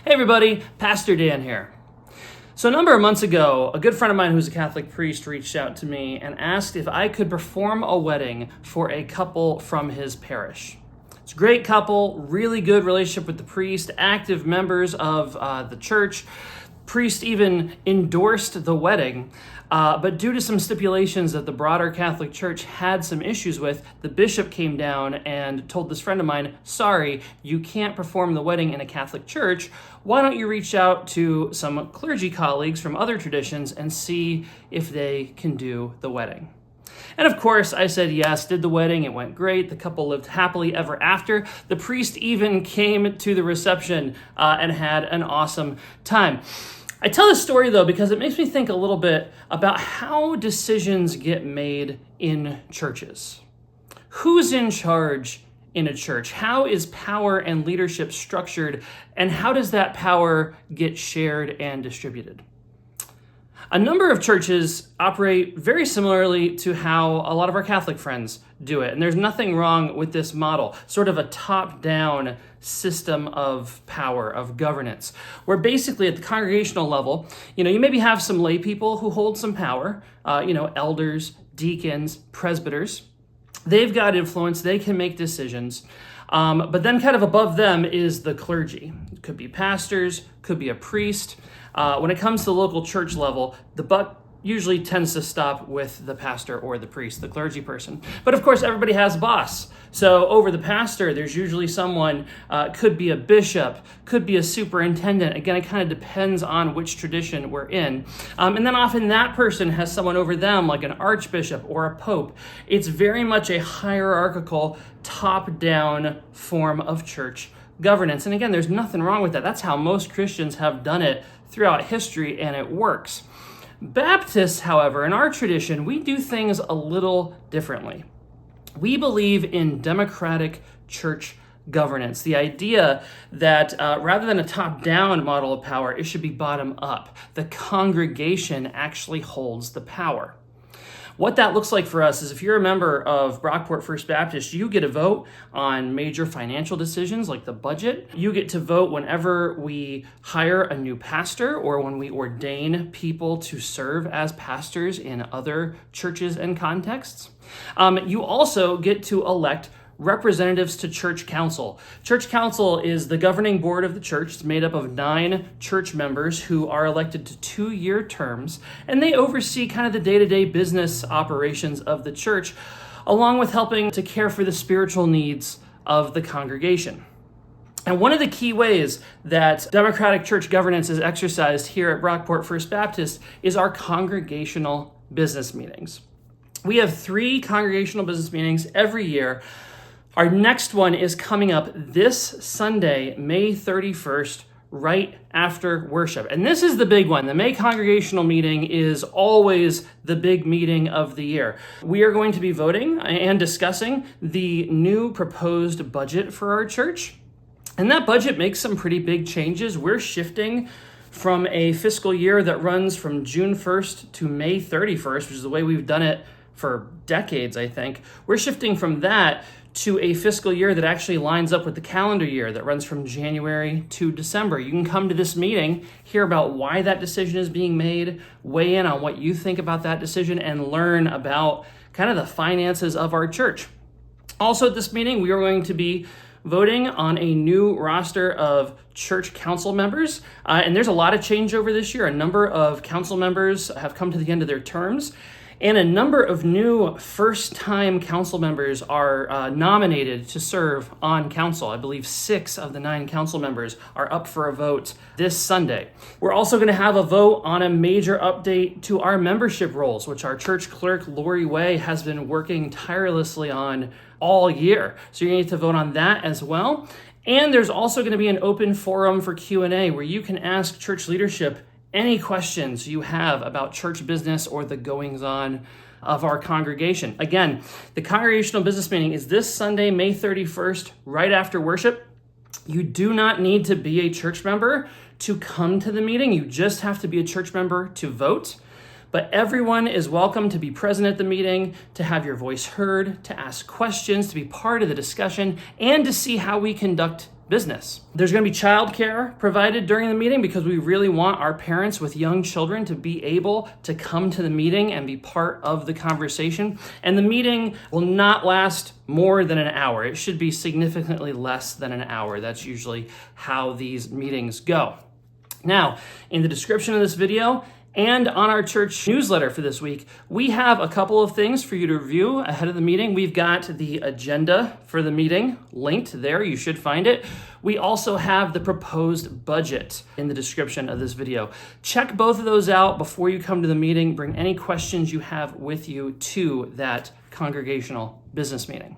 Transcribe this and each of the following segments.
Hey everybody, Pastor Dan here. So a number of months ago, a good friend of mine who's a Catholic priest reached out to me and asked if I could perform a wedding for a couple from his parish. It's a great couple, really good relationship with the priest, active members of the church. Priest even endorsed the wedding, but due to some stipulations that the broader Catholic Church had some issues with, the bishop came down and told this friend of mine, sorry, you can't perform the wedding in a Catholic church. Why don't you reach out to some clergy colleagues from other traditions and see if they can do the wedding? And of course, I said yes, did the wedding, it went great. The couple lived happily ever after. The priest even came to the reception and had an awesome time. I tell this story though because it makes me think a little bit about how decisions get made in churches. Who's in charge in a church? How is power and leadership structured, and how does that power get shared and distributed? A number of churches operate very similarly to how a lot of our Catholic friends do it. And there's nothing wrong with this model, sort of a top-down system of power, of governance, where basically at the congregational level, you maybe have some lay people who hold some power, elders, deacons, presbyters. They've got influence, they can make decisions. But then kind of above them is the clergy. It could be pastors, could be a priest. When it comes to the local church level, the buck usually tends to stop with the pastor or the priest, the clergy person. But of course, everybody has a boss. So over the pastor, there's usually someone, could be a bishop, could be a superintendent. Again, it kind of depends on which tradition we're in. And then often that person has someone over them, like an archbishop or a pope. It's very much a hierarchical, top-down form of church governance. And again, there's nothing wrong with that. That's how most Christians have done it throughout history, and it works. Baptists, however, in our tradition, we do things a little differently. We believe in democratic church governance, the idea that rather than a top-down model of power, it should be bottom-up. The congregation actually holds the power. What that looks like for us is if you're a member of Brockport First Baptist, you get a vote on major financial decisions like the budget. You get to vote whenever we hire a new pastor or when we ordain people to serve as pastors in other churches and contexts. You also get to elect representatives to church council. Church council is the governing board of the church. It's made up of 9 church members who are elected to 2-year terms, and they oversee kind of the day-to-day business operations of the church, along with helping to care for the spiritual needs of the congregation. And one of the key ways that democratic church governance is exercised here at Brockport First Baptist is our congregational business meetings. We have 3 congregational business meetings every year. Our next one is coming up this Sunday, May 31st, right after worship. And this is the big one. The May congregational meeting is always the big meeting of the year. We are going to be voting and discussing the new proposed budget for our church. And that budget makes some pretty big changes. We're shifting from a fiscal year that runs from June 1st to May 31st, which is the way we've done it for decades, I think. We're shifting from that to a fiscal year that actually lines up with the calendar year that runs from January to December. You can come to this meeting, hear about why that decision is being made, weigh in on what you think about that decision, and learn about kind of the finances of our church. Also at this meeting, we are going to be voting on a new roster of church council members. And there's a lot of change over this year. A number of council members have come to the end of their terms. And a number of new first-time council members are nominated to serve on council. I believe 6 of the 9 council members are up for a vote this Sunday. We're also going to have a vote on a major update to our membership rolls, which our church clerk, Lori Way, has been working tirelessly on all year. So you're going to get to vote on that as well. And there's also going to be an open forum for Q&A where you can ask church leadership any questions you have about church business or the goings-on of our congregation. Again, the congregational business meeting is this Sunday, May 31st, right after worship. You do not need to be a church member to come to the meeting. You just have to be a church member to vote. But everyone is welcome to be present at the meeting, to have your voice heard, to ask questions, to be part of the discussion, and to see how we conduct business. There's going to be childcare provided during the meeting because we really want our parents with young children to be able to come to the meeting and be part of the conversation. And the meeting will not last more than an hour. It should be significantly less than an hour. That's usually how these meetings go. Now, in the description of this video and on our church newsletter for this week, we have a couple of things for you to review ahead of the meeting. We've got the agenda for the meeting linked there. You should find it. We also have the proposed budget in the description of this video. Check both of those out before you come to the meeting. Bring any questions you have with you to that congregational business meeting.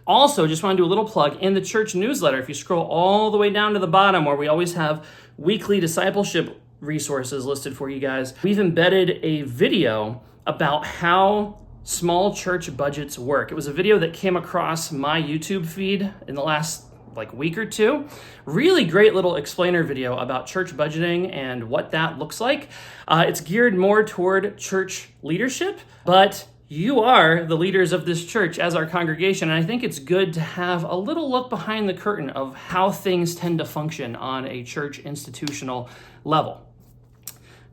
Also, just want to do a little plug in the church newsletter. If you scroll all the way down to the bottom where we always have weekly discipleship resources listed for you guys, we've embedded a video about how small church budgets work. It was a video that came across my YouTube feed in the last week or two. Really great little explainer video about church budgeting and what that looks like. It's geared more toward church leadership, but you are the leaders of this church as our congregation, and I think it's good to have a little look behind the curtain of how things tend to function on a church institutional level.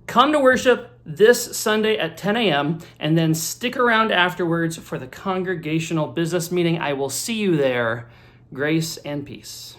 Come to worship this Sunday at 10 a.m. and then stick around afterwards for the congregational business meeting. I will see you there. Grace and peace.